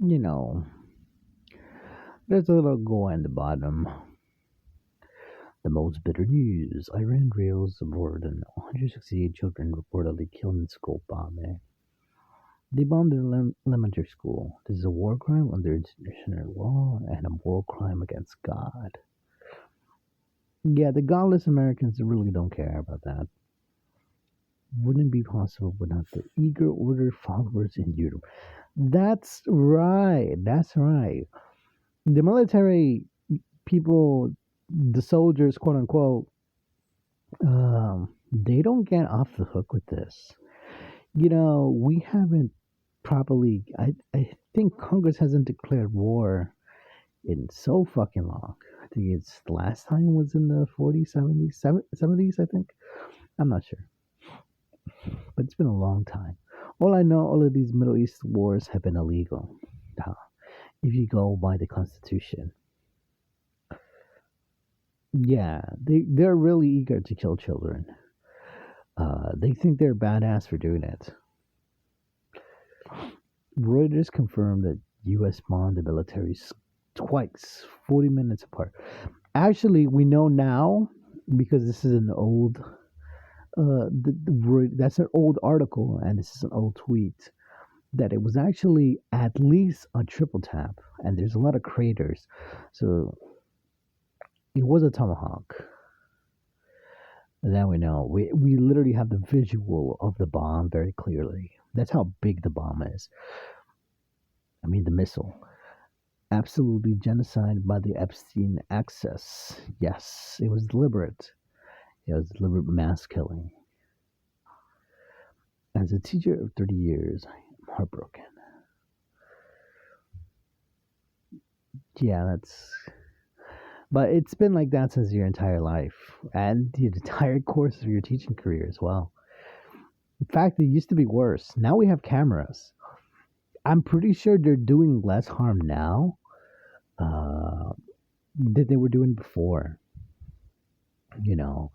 You know, there's a little goal in the bottom. The most bitter news. Iran rails more than 168 children reportedly killed in school bombing. They bombed an elementary school. This is a war crime under international law and a moral crime against God. Yeah, the godless Americans really don't care about that. Wouldn't be possible without the eager order followers in Europe. That's right. That's right. The military people, the soldiers, quote unquote, they don't get off the hook with this. We haven't properly. I think Congress hasn't declared war in so fucking long. I think it's the last time was in the 40s, 70s, 70s, I think. I'm not sure, but it's been a long time. All I know, all of these Middle East wars have been illegal. Uh, If you go by the Constitution, yeah, they're really eager to kill children. They think they're badass for doing it. Reuters confirmed that U.S. bombed the militaries twice, 40 minutes apart. Actually, we know now because this is an old that's an old article and this is an old tweet that it was actually at least a triple tap, and there's a lot of craters, so it was a tomahawk. Now we know. We literally have the visual of the bomb very clearly. That's how big the bomb is. I mean, the missile. Absolutely genocide by the Epstein access. Yes, it was deliberate. It was deliberate mass killing. As a teacher of 30 years, I am heartbroken. Yeah, that's. But it's been like that since your entire life and the entire course of your teaching career as well. In fact, it used to be worse. Now we have cameras. I'm pretty sure they're doing less harm now uh, than they were doing before. You know,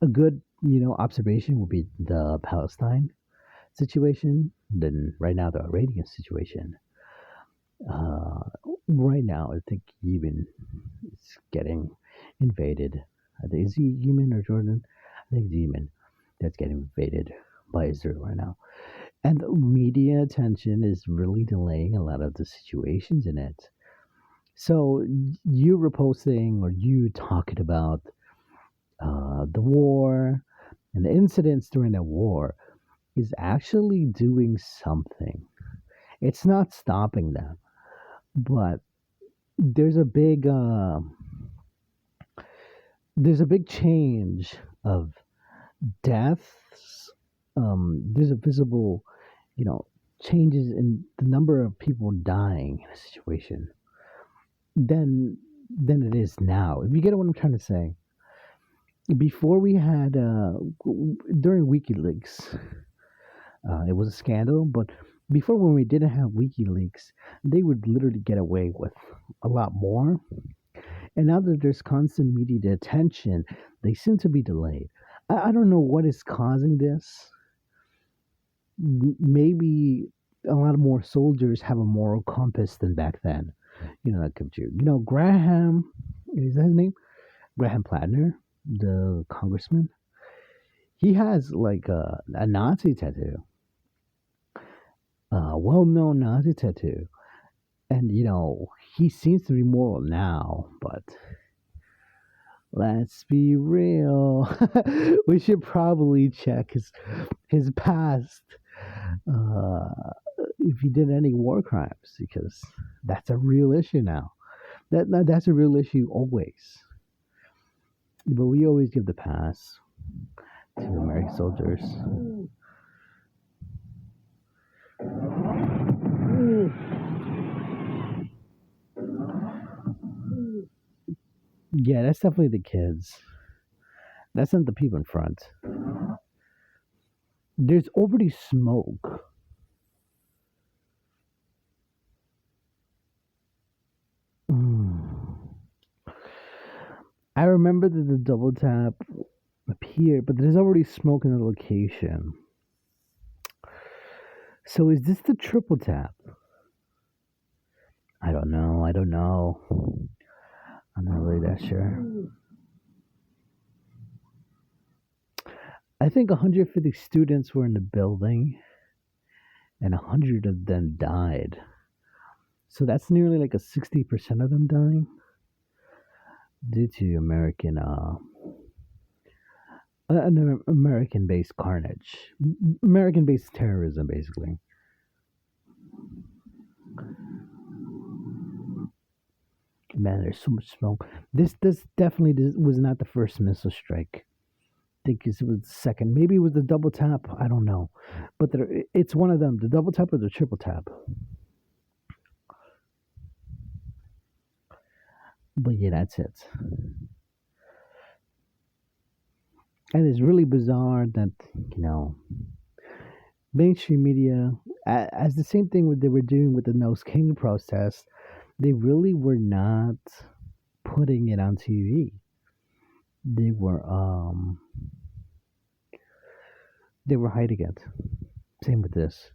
a good observation would be the Palestine situation. Then right now the Iranian situation. Uh, right now, I think Yemen is getting invaded. Is he Yemen or Jordan? I think it's Yemen that's getting invaded by Israel right now. And the media attention is really delaying a lot of the situations in it. So you reposting or you talking about the war and the incidents during the war is actually doing something. It's not stopping them, but there's a big change of deaths. There's a visible, you know, changes in the number of people dying in a situation than it is now. If you get what I'm trying to say, before we had during WikiLeaks, it was a scandal. But before, when we didn't have WikiLeaks, they would literally get away with a lot more. And now that there's constant media attention, they seem to be delayed. I don't know what is causing this. Maybe a lot more soldiers have a moral compass than back then. That comes to Graham. Is that his name? Graham Plattner, the congressman. He has like a Nazi tattoo, a well-known Nazi tattoo, and he seems to be moral now, but let's be real. We should probably check his past, uh, if he did any war crimes, because that's a real issue now. That's a real issue always. But we always give the pass to American soldiers. Yeah, that's definitely the kids. That's not the people in front. There's already smoke. Mm. I remember that the double tap appeared, but there's already smoke in the location. So is this the triple tap? I don't know. I don't know. I'm not really that sure. I think 150 students were in the building, and 100 of them died. So that's nearly like a 60% of them dying due to American-based carnage, American-based terrorism, basically. Man, there's so much smoke. This definitely was not the first missile strike. I think it was the second. Maybe it was the double tap. I don't know, but it's one of them. The double tap or the triple tap. But yeah, that's it. And it's really bizarre that you know mainstream media, as the same thing what they were doing with the Nose King protest, they really were not putting it on TV. They were um they were hiding it. Same with this.